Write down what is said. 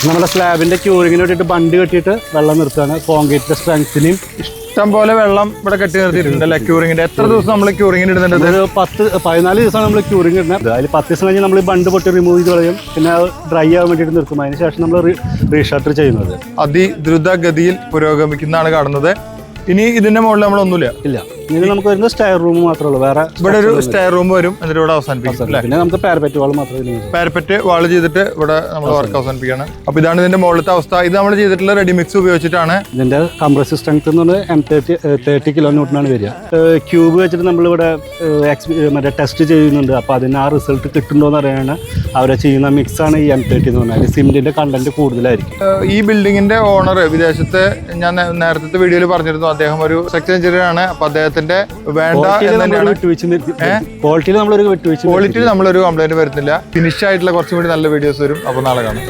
നമ്മുടെ സ്ലാബിന്റെ ക്യൂറിങ്ങിന് വേണ്ടിയിട്ട് ബണ്ട് കെട്ടിയിട്ട് വെള്ളം നിർത്തുകയാണ്. കോൺക്രീറ്റിന്റെ സ്ട്രെങ്ത്തിനും ഇഷ്ടം പോലെ വെള്ളം ഇവിടെ കെട്ടി നിർത്തിയിട്ടുണ്ട് അല്ലേ? ക്യൂറിങ്ങിന്റെ എത്ര ദിവസം നമ്മൾ ക്യൂറിങ്ങിന് ഇടുന്നുണ്ട്? ഒരു 14 ദിവസമാണ് നമ്മൾ ക്യൂറിങ് ഇടുന്നത്. അതിൽ 10 ദിവസം കഴിഞ്ഞ് നമ്മൾ ബണ്ട് പൊട്ടി റിമൂവ് ചെയ്ത് കളയും. പിന്നെ ഡ്രൈ ആവാൻ വേണ്ടിയിട്ട് നിർത്തും. അതിന് ശേഷം നമ്മൾ റീഷട്ടർ ചെയ്യുന്നത്. അതിദ്രുതഗതിയിൽ പുരോഗമിക്കുന്നതാണ് കാണുന്നത്. ഇനി ഇതിന്റെ മുകളിൽ നമ്മളൊന്നുമില്ല. ഇല്ല, ഇനി നമുക്ക് വരുന്ന സ്റ്റെയർ റൂം മാത്രമേ ഉള്ളൂ. വേറെ ഇവിടെ ഒരു സ്റ്റെയർ റൂം വരും, എന്നിട്ട് ഇവിടെ അവസാനിപ്പിക്കും. പിന്നെ നമുക്ക് പാരപ്പറ്റ് വാൾ മാത്രമേ. പാരപ്പറ്റ് വാൾ ചെയ്തിട്ട് ഇവിടെ നമ്മൾ വർക്ക് അവസാനിപ്പിക്കുകയാണ്. അപ്പൊ ഇതാണ് ഇതിന്റെ മുകളിലത്തെ അവസ്ഥ. ഇത് നമ്മൾ ചെയ്തിട്ടുള്ള റെഡിമിക്സ് ഉപയോഗിച്ചിട്ടാണ്. ഇതിന്റെ കംപ്രസീവ് സ്ട്രെങ്ത് എന്ന് പറഞ്ഞാൽ 30 കിലോ ന്യൂട്ടനാണ് വരിക. ക്യൂബ് വെച്ചിട്ട് നമ്മളിവിടെ മറ്റേ ടെസ്റ്റ് ചെയ്യുന്നുണ്ട്. അപ്പോൾ അതിന് ആ റിസൾട്ട് കിട്ടുന്നുണ്ടോ എന്ന് അറിയാനാണ് അവരെ ചെയ്യുന്ന മിക്സാണ് ഈ M30 എന്ന് പറഞ്ഞാൽ. സിമെന്റിന്റെ കണ്ടന്റ് കൂടുതലായിരിക്കും. ഈ ബിൽഡിങ്ങിന്റെ ഓണർ വിദേശത്ത്, ഞാൻ നേരത്തെ വീഡിയോയിൽ പറഞ്ഞിരുന്നു, അദ്ദേഹം ഒരു സെക്ഷൻ എഞ്ചിനീയർ ആണ്. അപ്പൊ അദ്ദേഹത്തിന്റെ വേണ്ട ക്വാളിറ്റിയിൽ നമ്മളൊരു കംപ്ലൈന്റ് വരുന്നില്ല. ഫിനിഷ് ആയിട്ടുള്ള കുറച്ചും കൂടി നല്ല വീഡിയോസ് വരും. അപ്പൊ നാളെ കാണാം.